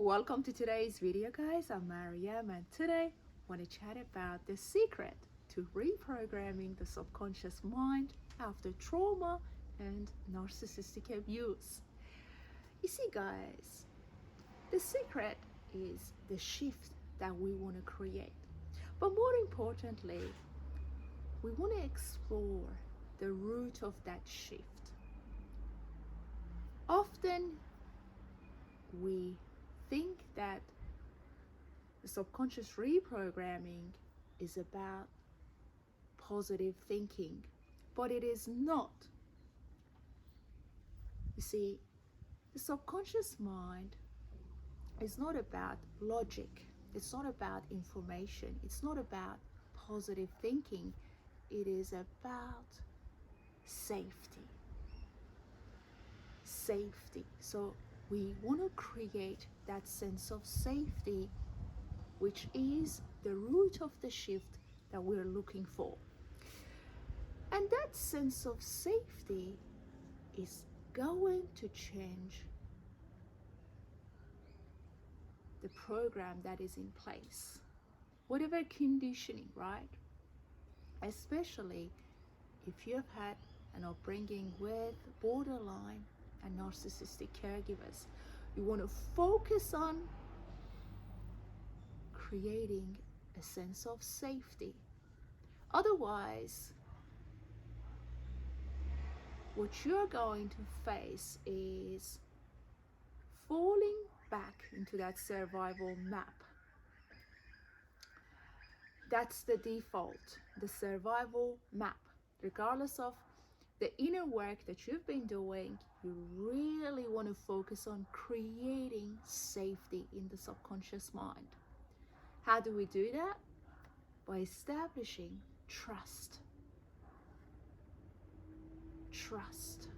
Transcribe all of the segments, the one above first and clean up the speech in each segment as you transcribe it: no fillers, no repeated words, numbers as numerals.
Welcome to today's video, guys. I'm Maryam, and today I want to chat about the secret to reprogramming the subconscious mind after trauma and narcissistic abuse. You see, guys, the secret is the shift that we want to create. But more importantly, we want to explore the root of that shift. Often we think that the subconscious reprogramming is about positive thinking, but it is not. You see, the subconscious mind is not about logic, it's not about information, it's not about positive thinking, it is about safety. So we want to create that sense of safety, which is the root of the shift that we're looking for. And that sense of safety is going to change the program that is in place. Whatever conditioning, right? Especially if you've had an upbringing with borderline and narcissistic caregivers. You want to focus on creating a sense of safety. Otherwise, what you're going to face is falling back into that survival map. That's the default, the survival map. Regardless of the inner work that you've been doing, you really want to focus on creating safety in the subconscious mind. How do we do that? By establishing trust. Trust,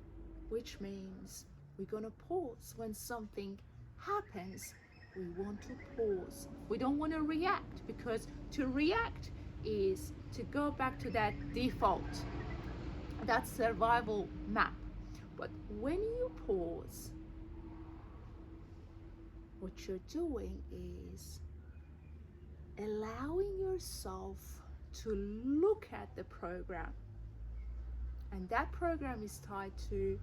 which means we're going to pause when something happens. We want to pause. We don't want to react, because to react is to go back to that default, that survival map. But when you pause, what you're doing is allowing yourself to look at the program. And that program is tied to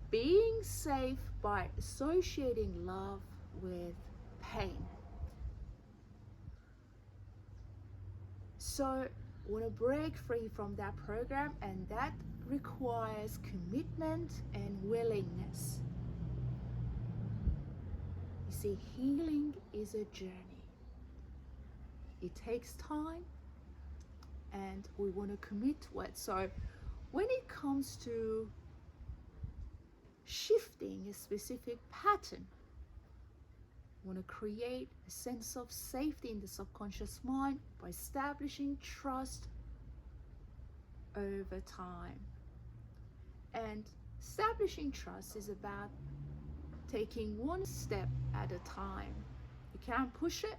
being safe by associating love with pain. So want to break free from that program, and that requires commitment and willingness. You see, healing is a journey. It takes time, and we want to commit to it. So when it comes to shifting a specific pattern, want to create a sense of safety in the subconscious mind by establishing trust over time. And establishing trust is about taking one step at a time. You can't push it,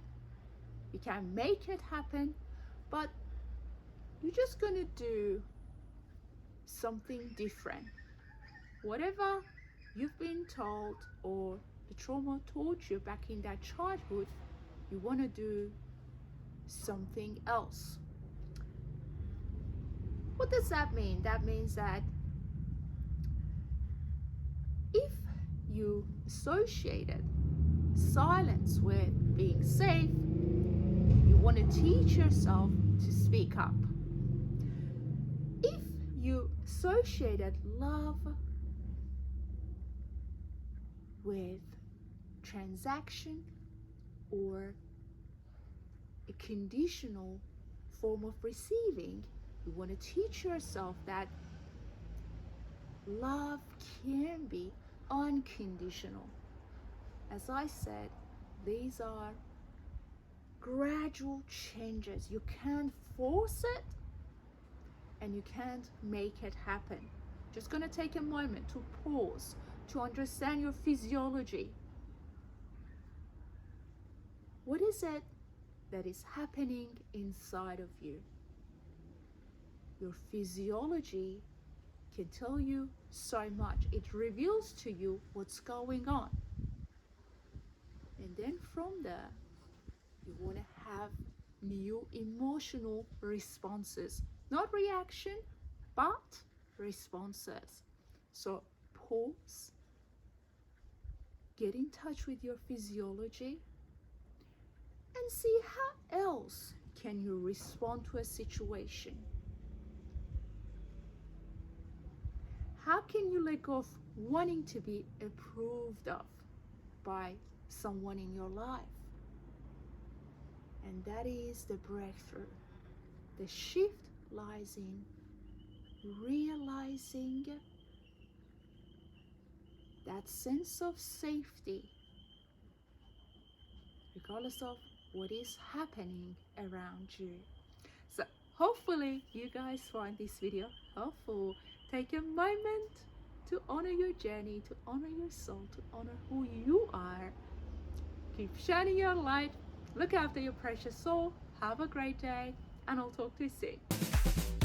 you can't make it happen, but you're just going to do something different. Whatever you've been told or the trauma taught you back in that childhood, you want to do something else. What does that mean? That means that if you associated silence with being safe, you want to teach yourself to speak up. If you associated love with transaction or a conditional form of receiving, you want to teach yourself that love can be unconditional. As I said, these are gradual changes. You can't force it and you can't make it happen. Just going to take a moment to pause, to understand your physiology. What is it that is happening inside of you? Your physiology can tell you so much. It reveals to you what's going on. And then from there, you want to have new emotional responses, not reaction, but responses. So pause, get in touch with your physiology, and see how else can you respond to a situation. How can you let go of wanting to be approved of by someone in your life? And that is the breakthrough. The shift lies in realizing that sense of safety, regardless of what is happening around you. So hopefully you guys find this video helpful. Take a moment to honor your journey, to honor your soul, to honor who you are. Keep shining your light. Look after your precious soul. Have a great day, and I'll talk to you soon.